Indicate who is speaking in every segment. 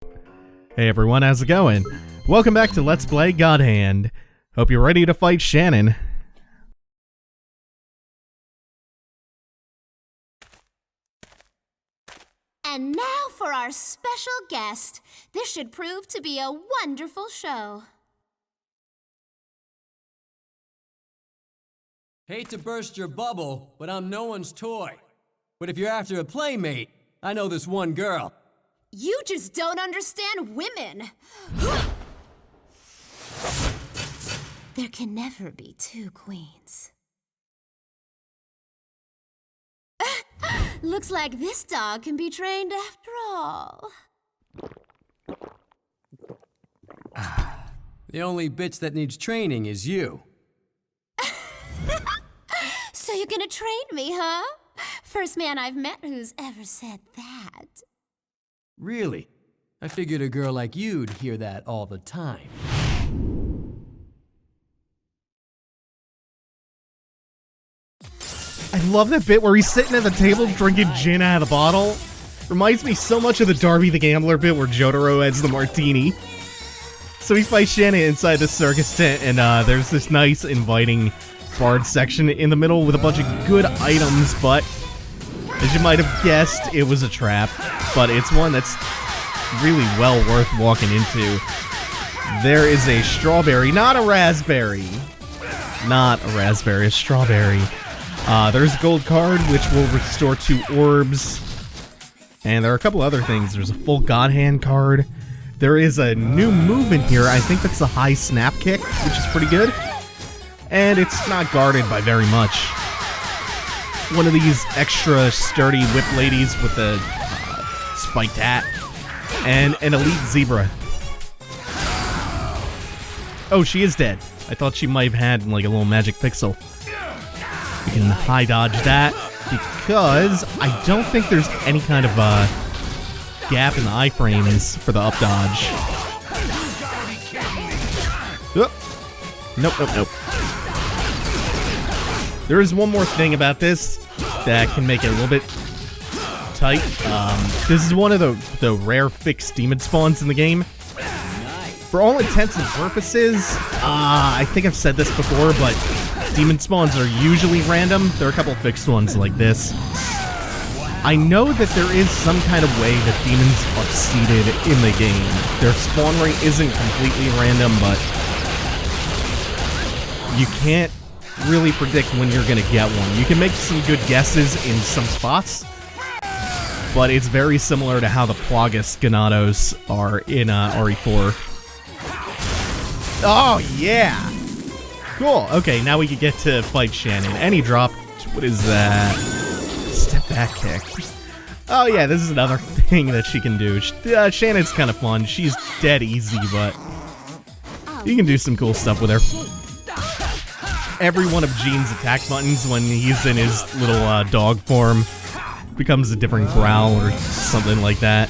Speaker 1: Hey everyone, how's it going? Welcome back to Let's Play God Hand. Hope you're ready to fight Shannon.
Speaker 2: And now for our special guest. This should prove to be a wonderful show.
Speaker 3: Hate to burst your bubble, but I'm no one's toy. But if you're after a playmate, I know this one girl.
Speaker 2: You just don't understand women. There can never be two queens. Looks like this dog can be trained after all.
Speaker 3: The only bitch that needs training is you.
Speaker 2: So you're gonna train me, huh? First man I've met who's ever said that.
Speaker 3: Really? I figured a girl like you'd hear that all the time.
Speaker 1: I love that bit where he's sitting at the table drinking gin out of the bottle. Reminds me so much of the Darby the Gambler bit where Jotaro has the martini. So he fights Shannon inside the circus tent, and there's this nice, inviting bard section in the middle with a bunch of good items, but as you might have guessed, it was a trap. But it's one that's really well worth walking into. There is a strawberry, not a raspberry. Not a raspberry, a strawberry. There's a gold card, which will restore 2 orbs. And there are a couple other things. There's a full God Hand card. There is a new move in here. I think that's the high snap kick, which is pretty good. And it's not guarded by very much. One of these extra sturdy whip ladies with a spiked hat. And an elite zebra. Oh, she is dead. I thought she might have had like a little magic pixel. We can high dodge that because I don't think there's any kind of gap in the iframes for the up dodge. Oh. Nope, nope, nope. There is one more thing about this that can make it a little bit tight. This is one of the rare fixed demon spawns in the game. For all intents and purposes, I think I've said this before, but demon spawns are usually random. There are a couple fixed ones like this. I know that there is some kind of way that demons are seeded in the game. Their spawn rate isn't completely random, but you can't really predict when you're going to get one. You can make some good guesses in some spots, but it's very similar to how the Plagas Ganados are in RE4. Oh, yeah! Cool. Okay, now we can get to fight Shannon. Any drop. What is that? Step back kick. Oh yeah, this is another thing that she can do. Shannon's kind of fun. She's dead easy, but you can do some cool stuff with her. Every one of Gene's attack buttons when he's in his little dog form becomes a different growl or something like that.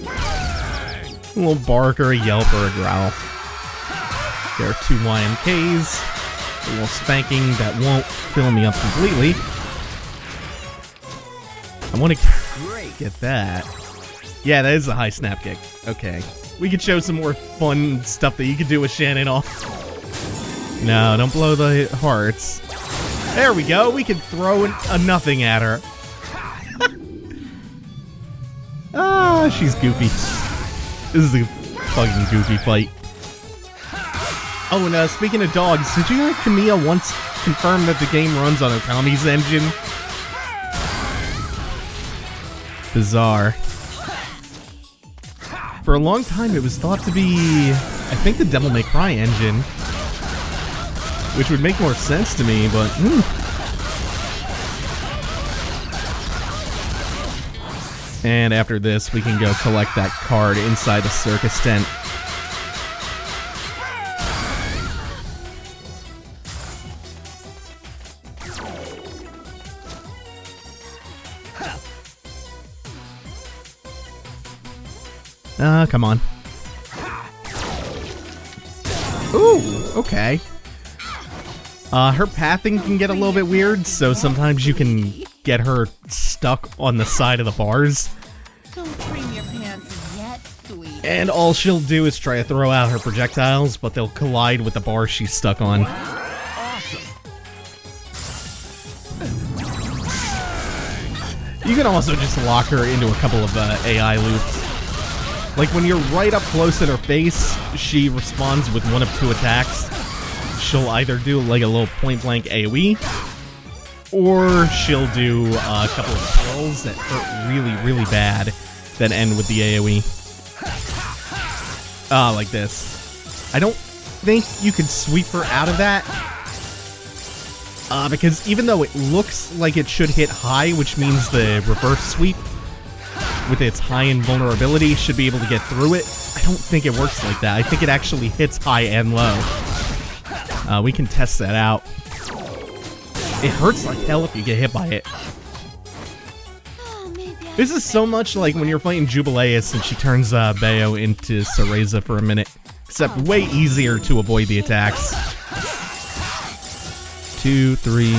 Speaker 1: A little bark or a yelp or a growl. There are 2 YMKs. A little spanking that won't fill me up completely. I want to get that. Yeah, that is a high snap kick. Okay. We could show some more fun stuff that you could do with Shannon off. No, don't blow the hearts. There we go. We can throw a nothing at her. Ah, she's goofy. This is a fucking goofy fight. Oh, and speaking of dogs, did you know Kamiya once confirmed that the game runs on Okami's engine? Bizarre. For a long time, it was thought to be, I think, the Devil May Cry engine, which would make more sense to me, but And after this, we can go collect that card inside the circus tent. Come on. Ooh, okay. Her pathing can get a little bit weird, so sometimes you can get her stuck on the side of the bars.
Speaker 4: Don't cream your pants yet, sweet.
Speaker 1: And all she'll do is try to throw out her projectiles, but they'll collide with the bar she's stuck on. You can also just lock her into a couple of AI loops. Like when you're right up close in her face, she responds with one of two attacks. She'll either do like a little point-blank AoE, or she'll do a couple of twirls that hurt really, really bad that end with the AoE. Like this. I don't think you can sweep her out of that. Because even though it looks like it should hit high, which means the reverse sweep with its high invulnerability should be able to get through it, I don't think it works like that. I think it actually hits high and low. We can test that out. It hurts like hell if you get hit by it. This is so much like when you're fighting Jubileus and she turns Bayo into Cereza for a minute. Except way easier to avoid the attacks. 2, 3...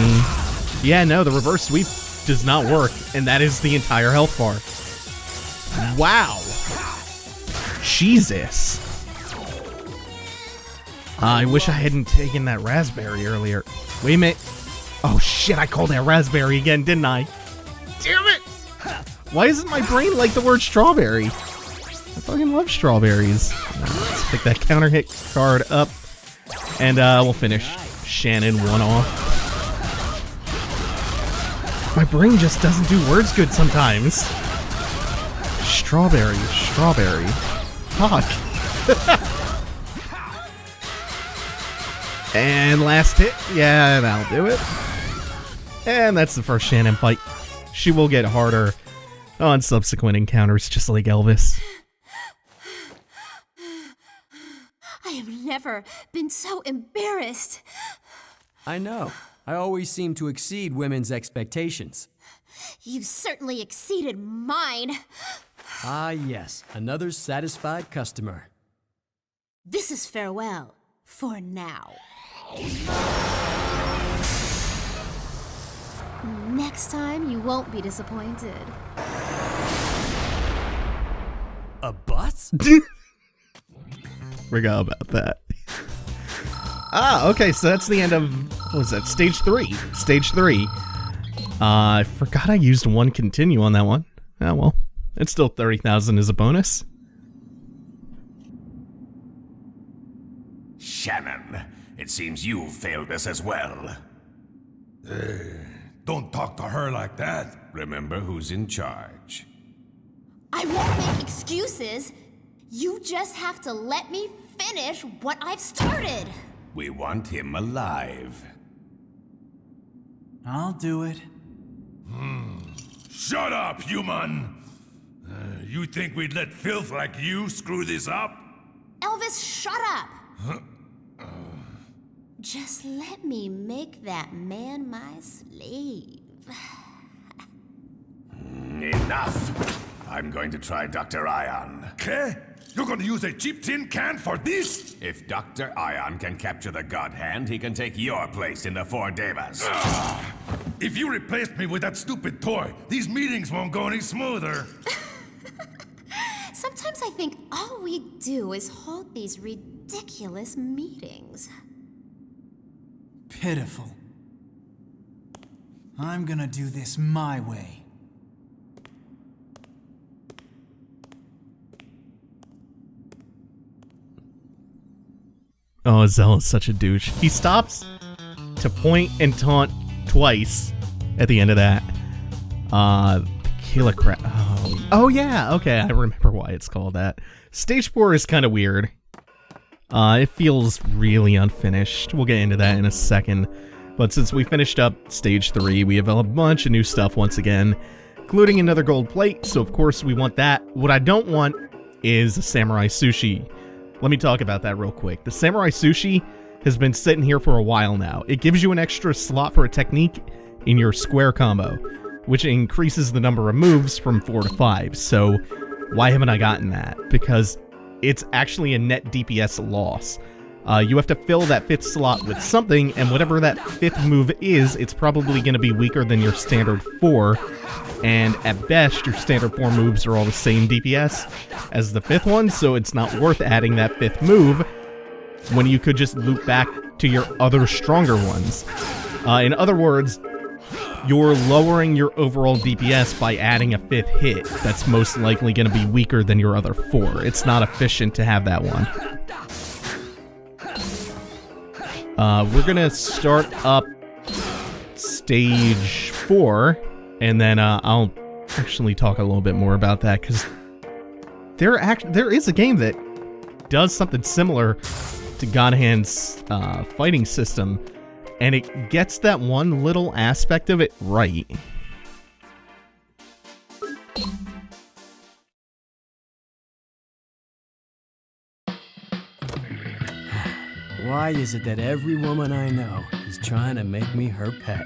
Speaker 1: Yeah, no, the reverse sweep does not work, and that is the entire health bar. Wow. Jesus. I wish I hadn't taken that raspberry earlier. Wait a minute. Oh shit, I called that raspberry again, didn't I? Damn it! Why isn't my brain like the word strawberry? I fucking love strawberries. Let's pick that counter hit card up. And we'll finish Shannon one off. My brain just doesn't do words good sometimes. Strawberry, strawberry. Fuck. And last hit. Yeah, that'll do it. And that's the first Shannon fight. She will get harder on subsequent encounters, just like Elvis.
Speaker 2: I have never been so embarrassed.
Speaker 3: I know. I always seem to exceed women's expectations.
Speaker 2: You certainly exceeded mine.
Speaker 3: Ah, yes. Another satisfied customer.
Speaker 2: This is farewell for now. Next time, you won't be disappointed.
Speaker 3: A bus?
Speaker 1: Forgot about that. Okay, so that's the end of, what was that, stage 3. Stage 3. I forgot I used one continue on that one. Oh well, it's still 30,000 as a bonus.
Speaker 4: Shannon, it seems you failed us as well.
Speaker 5: Don't talk to her like that.
Speaker 4: Remember who's in charge.
Speaker 2: I won't make excuses. You just have to let me finish what I've started.
Speaker 4: We want him alive.
Speaker 6: I'll do it.
Speaker 5: Shut up, human! You think we'd let filth like you screw this up?
Speaker 2: Elvis, shut up. Just let me make that man my slave.
Speaker 4: Enough! I'm going to try Dr. Ion.
Speaker 5: Okay? You're gonna use a cheap tin can for this?
Speaker 4: If Dr. Ion can capture the God Hand, he can take your place in the Four Devas.
Speaker 5: If you replaced me with that stupid toy, these meetings won't go any smoother.
Speaker 2: Sometimes I think all we do is hold these ridiculous meetings.
Speaker 6: Pitiful. I'm gonna do this my way.
Speaker 1: Oh, Zell is such a douche. He stops to point and taunt twice at the end of that. Tequila crap. Oh, yeah. Okay, I remember why it's called that. Stage 4 is kind of weird. It feels really unfinished. We'll get into that in a second. But since we finished up Stage 3, we have a bunch of new stuff once again, including another gold plate, so of course we want that. What I don't want is a Samurai Sushi. Let me talk about that real quick. The Samurai Sushi has been sitting here for a while now. It gives you an extra slot for a technique in your square combo, which increases the number of moves from 4 to 5. So why haven't I gotten that? Because it's actually a net DPS loss. You have to fill that 5th slot with something, and whatever that 5th move is, it's probably going to be weaker than your standard 4. And at best, your standard 4 moves are all the same DPS as the 5th one, so it's not worth adding that 5th move when you could just loop back to your other stronger ones. In other words, you're lowering your overall DPS by adding a 5th hit that's most likely going to be weaker than your other 4. It's not efficient to have that one. We're going to start up stage 4, and then I'll actually talk a little bit more about that, because there is a game that does something similar to God Hand's fighting system, and it gets that one little aspect of it right.
Speaker 3: Why is it that every woman I know is trying to make me her pet?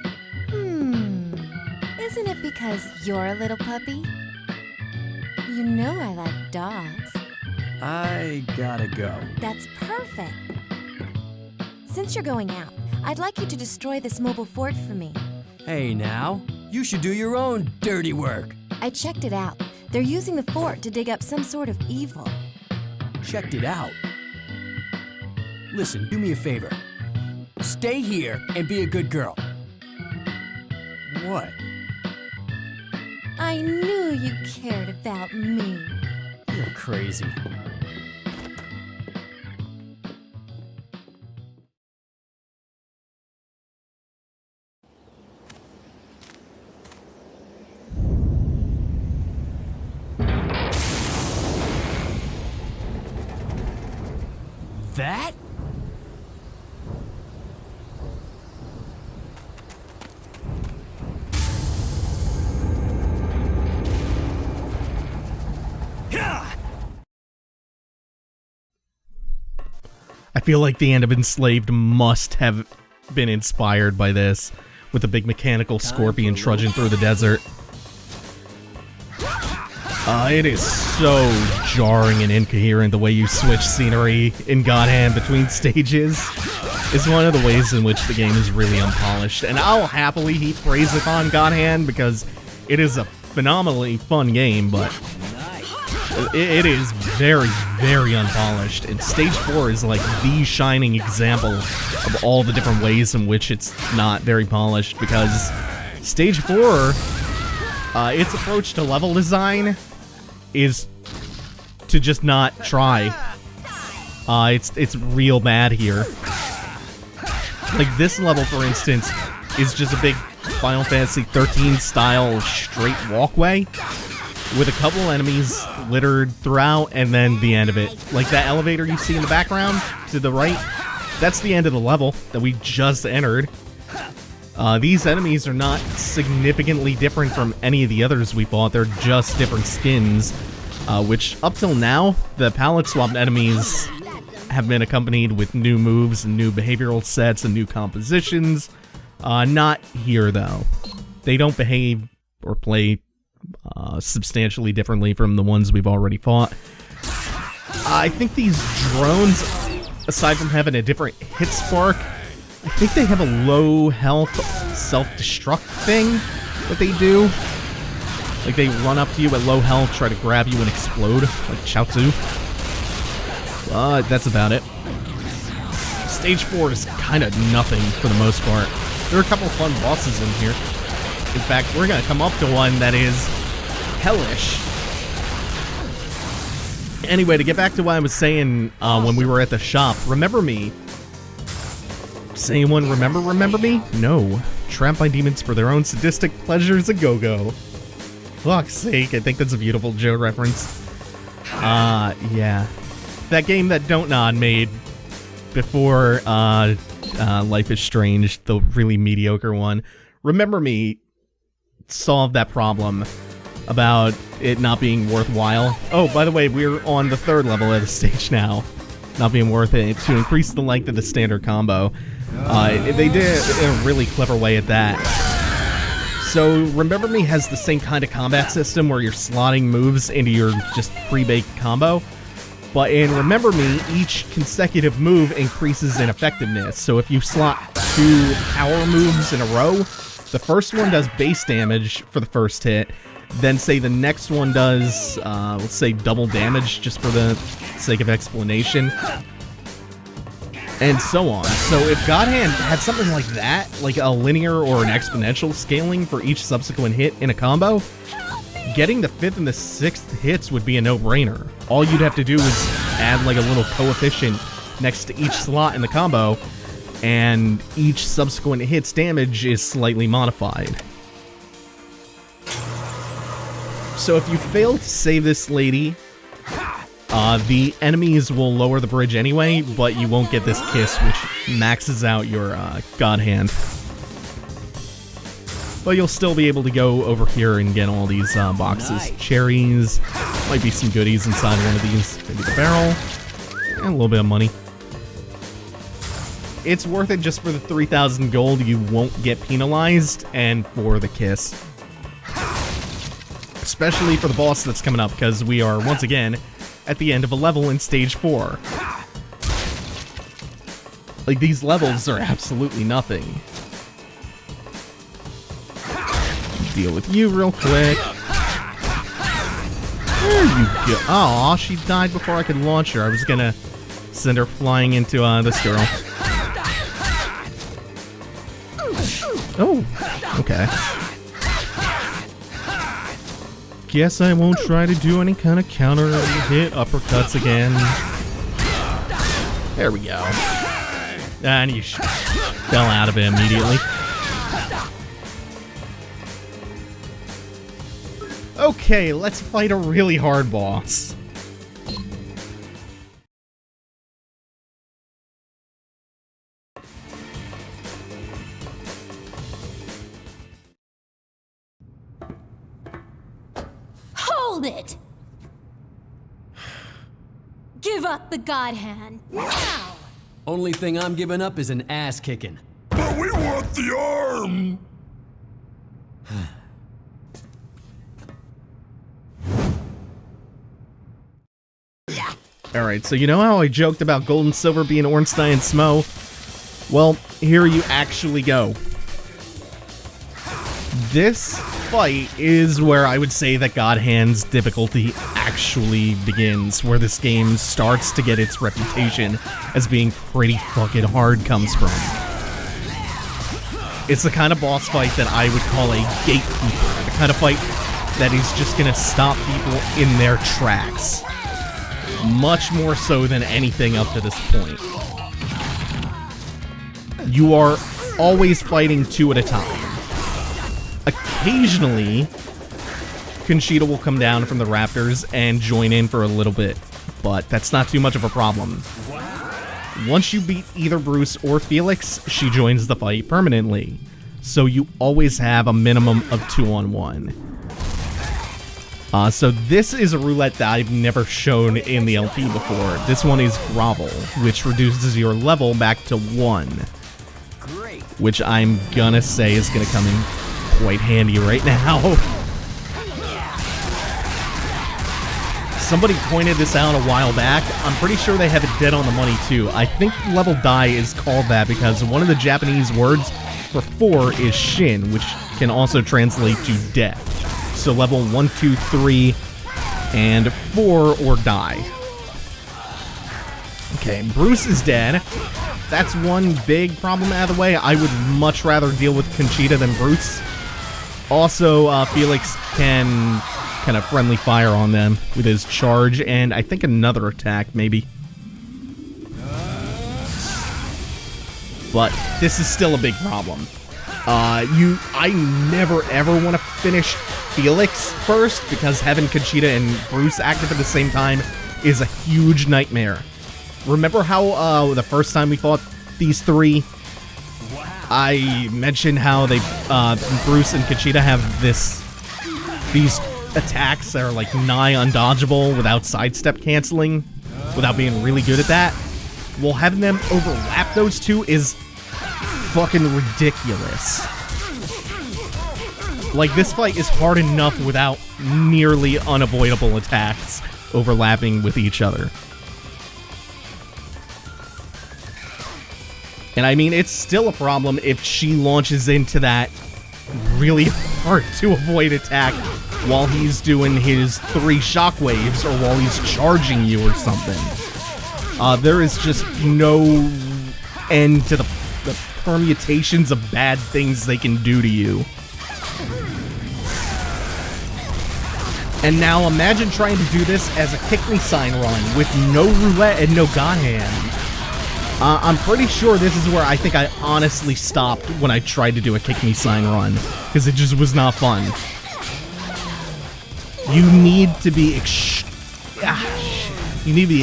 Speaker 7: Isn't it because you're a little puppy? You know I like dogs.
Speaker 3: I gotta go.
Speaker 7: That's perfect. Since you're going out, I'd like you to destroy this mobile fort for me.
Speaker 3: Hey now, you should do your own dirty work.
Speaker 7: I checked it out. They're using the fort to dig up some sort of evil.
Speaker 3: Checked it out. Listen, do me a favor. Stay here and be a good girl. What?
Speaker 7: I knew you cared about me.
Speaker 3: You're crazy. That?
Speaker 1: I feel like the end of Enslaved must have been inspired by this, with a big mechanical scorpion trudging through the desert. It is so jarring and incoherent the way you switch scenery in God Hand between stages. It's one of the ways in which the game is really unpolished, and I'll happily heap praise upon God Hand because it is a phenomenally fun game, but it is very, very unpolished, and Stage 4 is like the shining example of all the different ways in which it's not very polished, because Stage 4, its approach to level design is to just not try. It's real bad here. Like this level, for instance, is just a big Final Fantasy 13 style straight walkway with a couple enemies littered throughout, and then the end of it. Like that elevator you see in the background to the right, that's the end of the level that we just entered. These enemies are not significantly different from any of the others we fought. They're just different skins, which up till now, the palette swapped enemies have been accompanied with new moves and new behavioral sets and new compositions. Not here, though. They don't behave or play substantially differently from the ones we've already fought. I think these drones, aside from having a different hit spark, I think they have a low health self-destruct thing that they do. Like they run up to you at low health, try to grab you and explode, like Chaozu. But that's about it. Stage 4 is kind of nothing for the most part. There are a couple of fun bosses in here. In fact, we're gonna come up to one that is hellish. Anyway, to get back to what I was saying when we were at the shop, Remember Me. Does anyone remember me? No. Trapped by demons for their own sadistic pleasures a go-go. Fuck's sake, I think that's a beautiful Joe reference. Yeah. That game that Don't Nod made before Life is Strange, the really mediocre one. Remember Me solved that problem about it not being worthwhile. Oh, by the way, we're on the 3rd level of the stage now. Not being worth it to increase the length of the standard combo. They did it in a really clever way at that. So Remember Me has the same kind of combat system where you're slotting moves into your just pre-baked combo. But in Remember Me, each consecutive move increases in effectiveness. So if you slot 2 power moves in a row, the first one does base damage for the first hit, then say the next one does, let's say double damage, just for the sake of explanation, and so on. So if God Hand had something like that, like a linear or an exponential scaling for each subsequent hit in a combo, getting the 5th and the 6th hits would be a no-brainer. All you'd have to do is add like a little coefficient next to each slot in the combo, and each subsequent hit's damage is slightly modified. So if you fail to save this lady, the enemies will lower the bridge anyway, but you won't get this kiss, which maxes out your God Hand. But you'll still be able to go over here and get all these boxes. Nice. Cherries, might be some goodies inside one of these. Maybe the barrel, and a little bit of money. It's worth it just for the 3,000 gold. You won't get penalized, and for the kiss. Especially for the boss that's coming up, because we are, once again, at the end of a level in Stage 4. Like, these levels are absolutely nothing. Deal with you real quick. There you go. Aw, she died before I could launch her. I was gonna send her flying into this girl. Oh, okay. Guess I won't try to do any kind of counter hit uppercuts again. There we go. And you fell out of it immediately. Okay, let's fight a really hard boss.
Speaker 2: Hold it! Give up the God Hand, now!
Speaker 3: Only thing I'm giving up is an ass kicking.
Speaker 5: But we want the arm!
Speaker 1: Alright, so you know how I joked about Gold and Silver being Ornstein and Smo? Well, here you actually go. This fight is where I would say that God Hand's difficulty actually begins, where this game starts to get its reputation as being pretty fucking hard comes from. It's the kind of boss fight that I would call a gatekeeper, the kind of fight that is just gonna stop people in their tracks. Much more so than anything up to this point. You are always fighting 2 at a time. Occasionally, Conchita will come down from the rafters and join in for a little bit, but that's not too much of a problem. Once you beat either Bruce or Felix, she joins the fight permanently, so you always have a minimum of 2-on-1. So this is a roulette that I've never shown in the LP before. This one is Grovel, which reduces your level back to 1. Which I'm gonna say is gonna come in quite handy right now. Somebody pointed this out a while back. I'm pretty sure they have it dead on the money too. I think level die is called that because one of the Japanese words for 4 is shin, which can also translate to death. So level 1, 2, 3, and 4 or die. Okay, Bruce is dead. That's one big problem out of the way. I would much rather deal with Conchita than Bruce. Also, Felix can kind of friendly fire on them with his charge and I think another attack, maybe. But this is still a big problem. I never ever want to finish Felix first because having Conchita and Bruce active at the same time is a huge nightmare. Remember how the first time we fought these 3, I mentioned how they Bruce and Conchita have these attacks that are like nigh undodgeable without sidestep canceling, without being really good at that? Well, having them overlap those 2 is fucking ridiculous. Like, this fight is hard enough without nearly unavoidable attacks overlapping with each other. And I mean, it's still a problem if she launches into that really hard to avoid attack while he's doing his 3 shockwaves or while he's charging you or something. There is just no end to the permutations of bad things they can do to you. And now imagine trying to do this as a kick me sign run with no roulette and no god hand. I'm pretty sure this is where I think I honestly stopped when I tried to do a kick me sign run, because it just was not fun. You need to be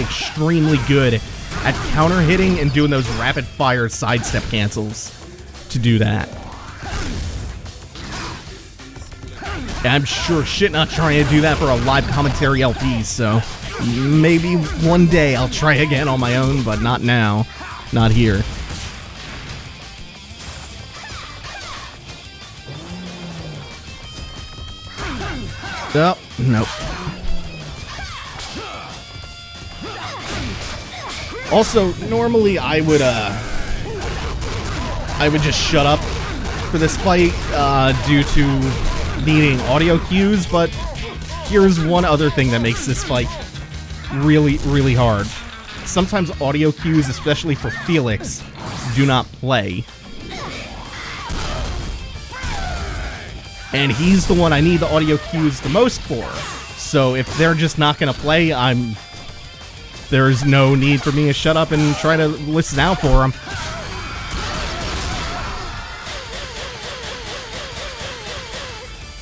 Speaker 1: extremely good at counter hitting and doing those rapid fire sidestep cancels to do that. I'm sure shit not trying to do that for a live commentary LP, so maybe one day I'll try again on my own, but not now. Not here. Oh, nope. Also, normally I would just shut up for this fight due to needing audio cues, but here's one other thing that makes this fight really, really hard. Sometimes audio cues, especially for Felix, do not play. And he's the one I need the audio cues the most for. So if they're just not gonna play, there's no need for me to shut up and try to listen out for them.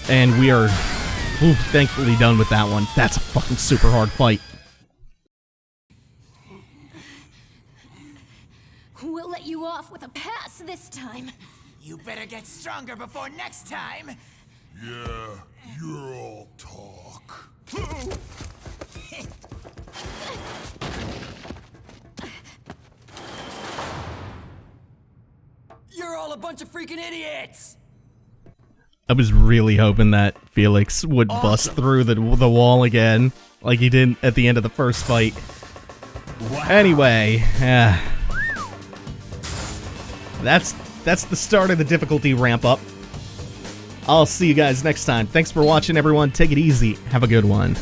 Speaker 1: And we are, thankfully done with that one. That's a fucking super hard fight.
Speaker 2: We'll let you off with a pass this time.
Speaker 6: You better get stronger before next time.
Speaker 5: Yeah, you're all talk.
Speaker 3: You're all a bunch of freaking idiots!
Speaker 1: I was really hoping that Felix would bust through the wall again, like he did at the end of the first fight. Wow. Anyway, that's the start of the difficulty ramp up. I'll see you guys next time. Thanks for watching, everyone. Take it easy. Have a good one.